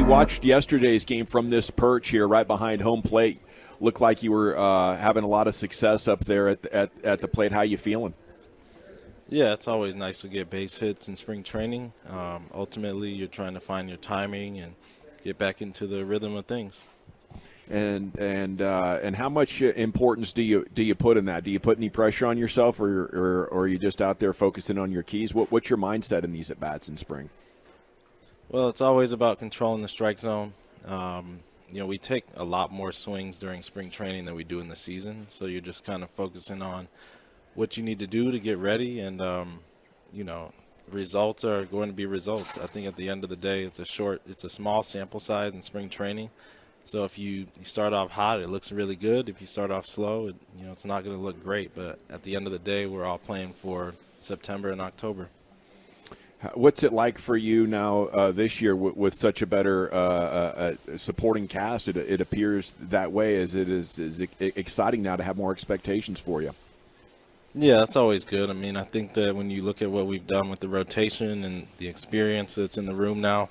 watched yesterday's game from this perch here right behind home plate. Looked like you were having a lot of success up there at the plate. How you feeling? Yeah, it's always nice to get base hits in spring training. Ultimately, you're trying to find your timing and get back into the rhythm of things. And how much importance do you put in that? Do you put any pressure on yourself, or are you just out there focusing on your keys? What's your mindset in these at bats in spring? Well, it's always about controlling the strike zone. We take a lot more swings during spring training than we do in the season, so you're just kind of focusing on what you need to do to get ready, and results are going to be results. I think at the end of the day, it's a small sample size in spring training. So if you start off hot, it looks really good. If you start off slow, it's not going to look great. But at the end of the day, we're all playing for September and October. What's it like for you now this year with such a better supporting cast? It appears that way. Is exciting now to have more expectations for you? Yeah, that's always good. I mean, I think that when you look at what we've done with the rotation and the experience that's in the room now,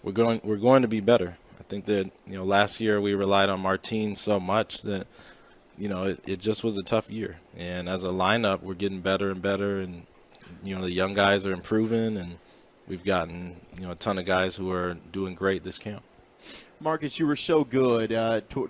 we're going to be better. I think that last year we relied on Martin so much that it just was a tough year. And as a lineup, we're getting better and better, and the young guys are improving, and we've gotten a ton of guys who are doing great this camp. Marcus, you were so good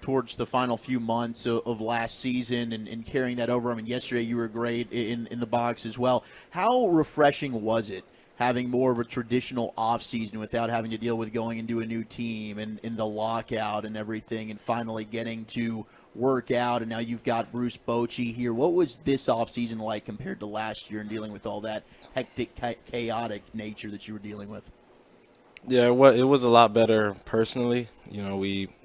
towards the final few months of last season and carrying that over. I mean, yesterday you were great in the box as well. How refreshing was it having more of a traditional offseason without having to deal with going into a new team and in the lockout and everything, and finally getting to work out, and now you've got Bruce Bochy here? What was this offseason like compared to last year and dealing with all that hectic, chaotic nature that you were dealing with? Yeah, it was a lot better personally.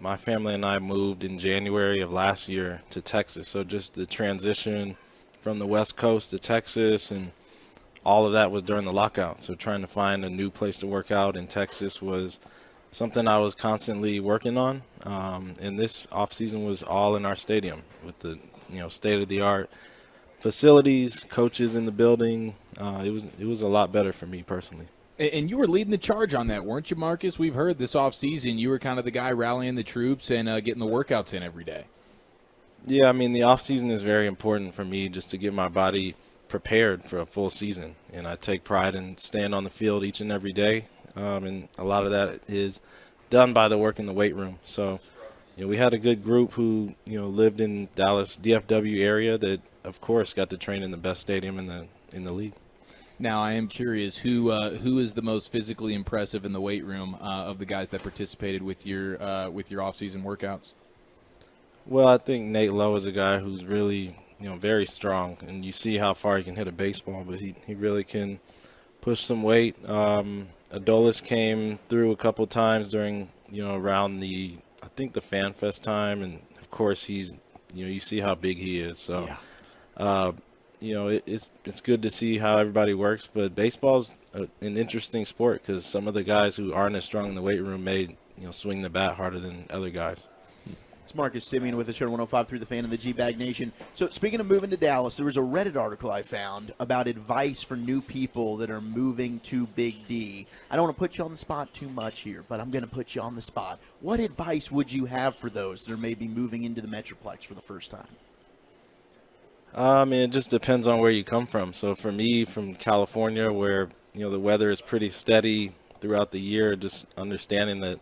My family and I moved in January of last year to Texas, so just the transition from the West Coast to Texas, and all of that was during the lockout. So trying to find a new place to work out in Texas was something I was constantly working on. And this offseason was all in our stadium with the state-of-the-art facilities, coaches in the building. It was a lot better for me personally. And you were leading the charge on that, weren't you, Marcus? We've heard this offseason you were kind of the guy rallying the troops and getting the workouts in every day. Yeah, I mean, the offseason is very important for me just to get my body prepared for a full season. And I take pride in staying on the field each and every day. And a lot of that is done by the work in the weight room. So, we had a good group who, lived in Dallas, DFW area that, of course, got to train in the best stadium in the league. Now, I am curious, who is the most physically impressive in the weight room of the guys that participated with your off-season workouts? Well, I think Nate Lowe is a guy who's really, very strong, and you see how far he can hit a baseball, but he really can push some weight. Adolis came through a couple times during, around the Fan Fest time, and of course he's, you see how big he is. So, yeah. It's good to see how everybody works, but baseball's an interesting sport because some of the guys who aren't as strong in the weight room may, swing the bat harder than other guys. It's Marcus Semien with us here on 105 through the Fan and the GBag Nation. So speaking of moving to Dallas, there was a Reddit article I found about advice for new people that are moving to Big D. I don't want to put you on the spot too much here, but I'm going to put you on the spot. What advice would you have for those that are maybe moving into the Metroplex for the first time? It just depends on where you come from. So for me, from California, where the weather is pretty steady throughout the year, just understanding that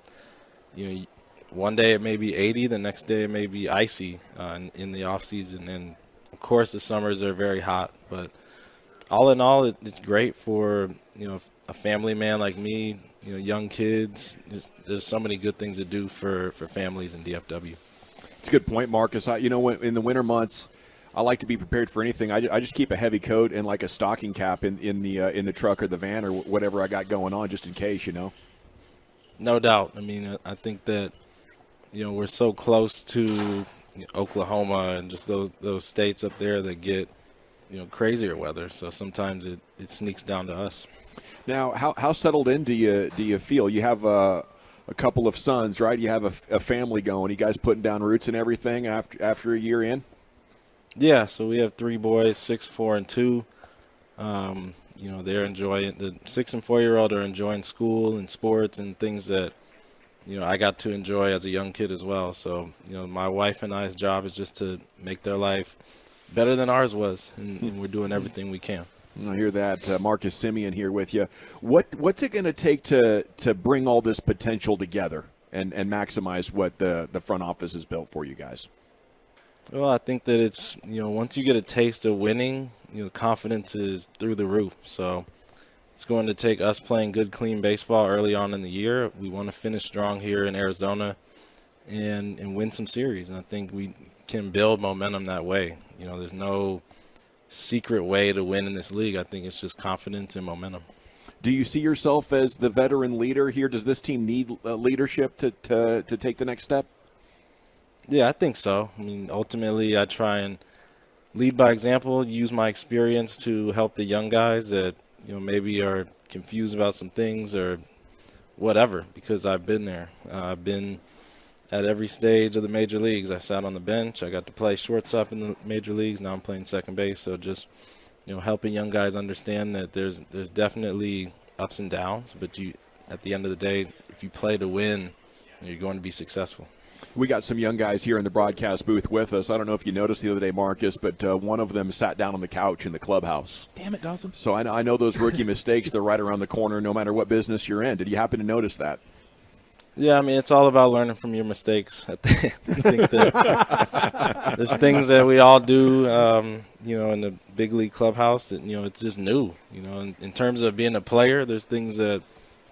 one day it may be 80, the next day it may be icy in the off season, and of course the summers are very hot. But all in all, it's great for a family man like me, young kids. There's so many good things to do for families in DFW. It's a good point, Marcus. In the winter months, I like to be prepared for anything. I just keep a heavy coat and like a stocking cap in the truck or the van or whatever I got going on, just in case. No doubt. I mean, I think that we're so close to Oklahoma and just those states up there that get crazier weather. So sometimes it sneaks down to us. Now, how settled in do you feel? You have a couple of sons, right? You have a family going. You guys putting down roots and everything after a year in? Yeah, so we have 3 boys, 6, 4, and 2. They're enjoying, the 6 and 4-year-old are enjoying school and sports and things that, I got to enjoy as a young kid as well. So, my wife and I's job is just to make their life better than ours was, and we're doing everything we can. I hear that. Marcus Semien here with you. What's it going to take to bring all this potential together and maximize what the front office has built for you guys? Well, I think that it's, once you get a taste of winning, confidence is through the roof. So it's going to take us playing good, clean baseball early on in the year. We want to finish strong here in Arizona and win some series. And I think we can build momentum that way. There's no secret way to win in this league. I think it's just confidence and momentum. Do you see yourself as the veteran leader here? Does this team need leadership to take the next step? Yeah, I think so. I mean, ultimately, I try and lead by example, use my experience to help the young guys that, maybe are confused about some things or whatever, because I've been there. I've been at every stage of the major leagues. I sat on the bench. I got to play shortstop in the major leagues. Now I'm playing second base. So just, helping young guys understand that there's definitely ups and downs, but at the end of the day, if you play to win, you're going to be successful. We got some young guys here in the broadcast booth with us. I don't know if you noticed the other day, Marcus, but one of them sat down on the couch in the clubhouse. Damn it, Dawson. So I know those rookie mistakes, they're right around the corner no matter what business you're in. Did you happen to notice that? Yeah, I mean, it's all about learning from your mistakes. I think that there's things that we all do, in the big league clubhouse that, it's just new. In terms of being a player, there's things that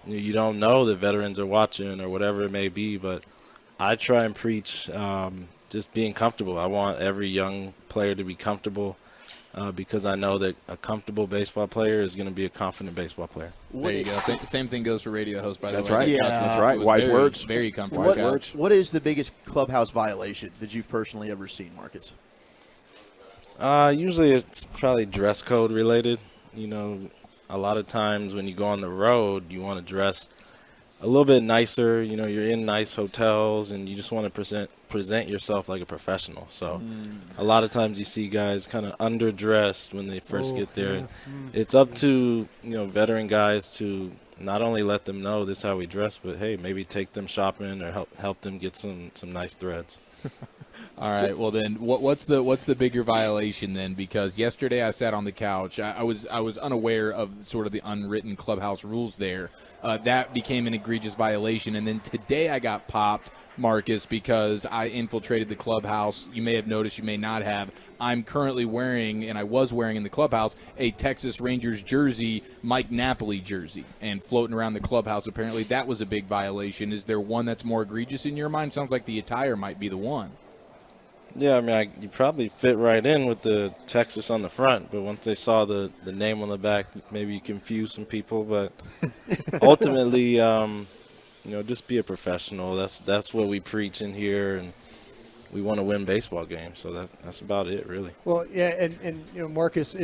you don't know that veterans are watching or whatever it may be, but I try and preach just being comfortable. I want every young player to be comfortable because I know that a comfortable baseball player is going to be a confident baseball player. There you go. Same thing goes for radio host, by the way. That's right. Yeah. That's right. Wise words. Very comfortable. Wise words. What is the biggest clubhouse violation that you've personally ever seen, Marcus? Usually it's probably dress code related. A lot of times when you go on the road, you want to dress a little bit nicer. You're in nice hotels and you just want to present yourself like a professional. So a lot of times you see guys kind of underdressed when they first get there. Yeah. It's up to, veteran guys to not only let them know this is how we dress, but hey, maybe take them shopping or help them get some nice threads. All right. Well, then, what's the bigger violation then? Because yesterday I sat on the couch. I was unaware of sort of the unwritten clubhouse rules there. That became an egregious violation. And then today I got popped, Marcus, because I infiltrated the clubhouse. You may have noticed, you may not have. I'm currently wearing, and I was wearing in the clubhouse, a Texas Rangers jersey, Mike Napoli jersey, and floating around the clubhouse. Apparently, that was a big violation. Is there one that's more egregious in your mind? Sounds like the attire might be the one. Yeah, I mean, you probably fit right in with the Texas on the front, but once they saw the name on the back, maybe you confused some people. But ultimately, just be a professional. That's what we preach in here, and we want to win baseball games. So that's about it, really. Well, yeah, and Marcus,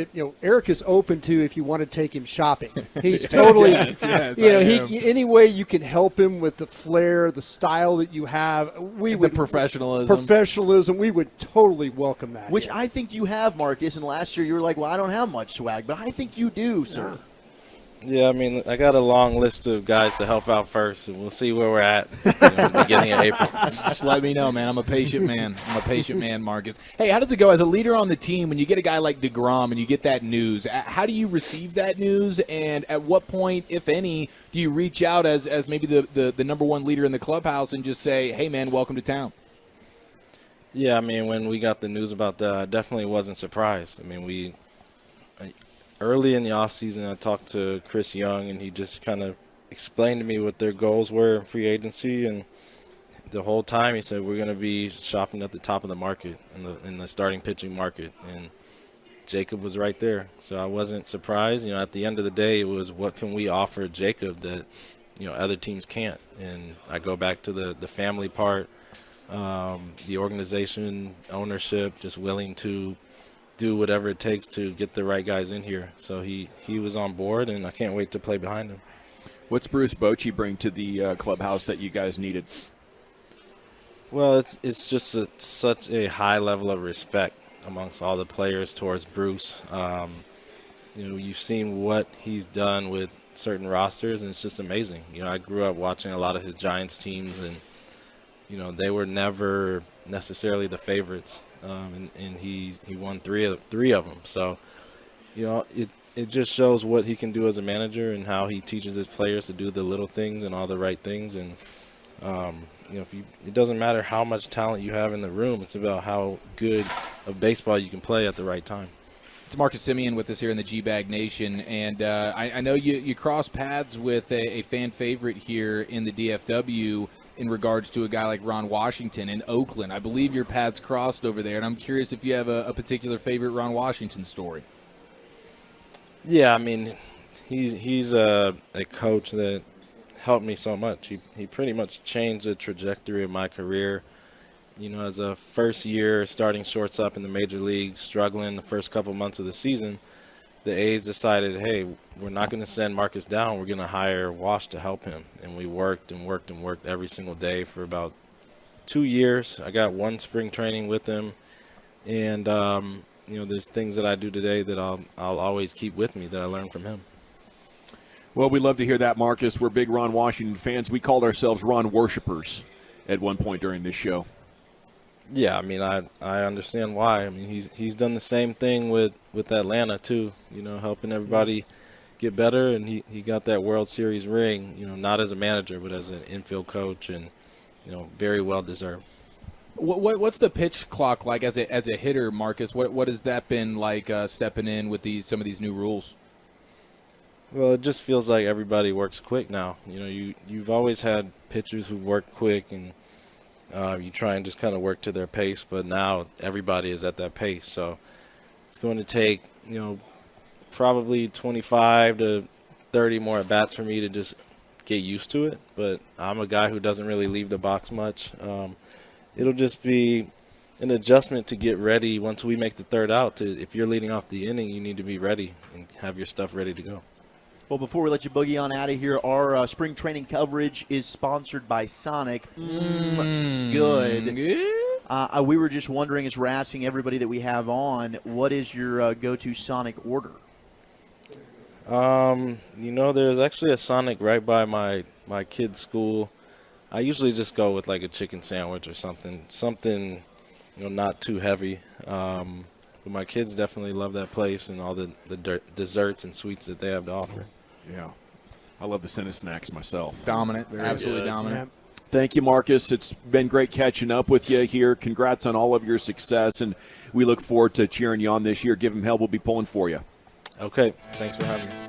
Eric is open to if you want to take him shopping. He's totally, Yes, any way you can help him with the flair, the style that you have. The professionalism. We would totally welcome that. Which yes. I think you have, Marcus. And last year you were like, well, I don't have much swag, but I think you do, sir. Yeah, I mean, I got a long list of guys to help out first, and we'll see where we're at the beginning of April. Just let me know, man. I'm a patient man, Marcus. Hey, how does it go as a leader on the team when you get a guy like deGrom and you get that news? How do you receive that news, and at what point, if any, do you reach out as maybe the number one leader in the clubhouse and just say, hey, man, welcome to town? Yeah, I mean, when we got the news about that, I definitely wasn't surprised. I mean, early in the offseason, I talked to Chris Young, and he just kind of explained to me what their goals were in free agency. And the whole time he said, we're going to be shopping at the top of the market, in the starting pitching market. And Jacob was right there. So I wasn't surprised. At the end of the day, it was what can we offer Jacob that, other teams can't. And I go back to the family part, the organization, ownership, just willing to do whatever it takes to get the right guys in here. So he was on board, and I can't wait to play behind him. What's Bruce Bochy bring to the clubhouse that you guys needed? Well, it's just such a high level of respect amongst all the players towards Bruce. You've seen what he's done with certain rosters, and it's just amazing. I grew up watching a lot of his Giants teams, and they were never necessarily the favorites, and he won three of them. So it just shows what he can do as a manager and how he teaches his players to do the little things and all the right things. And it doesn't matter how much talent you have in the room, it's about how good of baseball you can play at the right time. It's Marcus Semien with us here in the GBag Nation, and I know you cross paths with a fan favorite here in the DFW in regards to a guy like Ron Washington in Oakland. I believe your paths crossed over there, and I'm curious if you have a particular favorite Ron Washington story. Yeah, I mean, he's a coach that helped me so much. He pretty much changed the trajectory of my career. As a first-year starting shortstop in the major leagues, struggling the first couple months of the season, the A's decided, hey, we're not going to send Marcus down. We're going to hire Wash to help him. And we worked and worked and worked every single day for about 2 years. I got one spring training with him. And, there's things that I do today that I'll always keep with me that I learned from him. Well, we love to hear that, Marcus. We're big Ron Washington fans. We called ourselves Ron worshipers at one point during this show. Yeah, I mean, I understand why. I mean, he's done the same thing with Atlanta too. Helping everybody get better, and he got that World Series ring. Not as a manager, but as an infield coach, and very well deserved. What's the pitch clock like as a hitter, Marcus? What has that been like stepping in with some of these new rules? Well, it just feels like everybody works quick now. You've always had pitchers who work quick, and you try and just kind of work to their pace, but now everybody is at that pace. So it's going to take, probably 25 to 30 more at-bats for me to just get used to it. But I'm a guy who doesn't really leave the box much. It'll just be an adjustment to get ready once we make the third out. If you're leading off the inning, you need to be ready and have your stuff ready to go. Well, before we let you boogie on out of here, our spring training coverage is sponsored by Sonic. Good. We were just wondering, as we're asking everybody that we have on, what is your go-to Sonic order? There's actually a Sonic right by my kid's school. I usually just go with like a chicken sandwich or something, not too heavy. But my kids definitely love that place and all the desserts and sweets that they have to offer. Yeah. I love the Senna snacks myself. Dominant. Absolutely dominant. Thank you, Marcus. It's been great catching up with you here. Congrats on all of your success, and we look forward to cheering you on this year. Give him hell. We'll be pulling for you. Okay. Thanks for having me.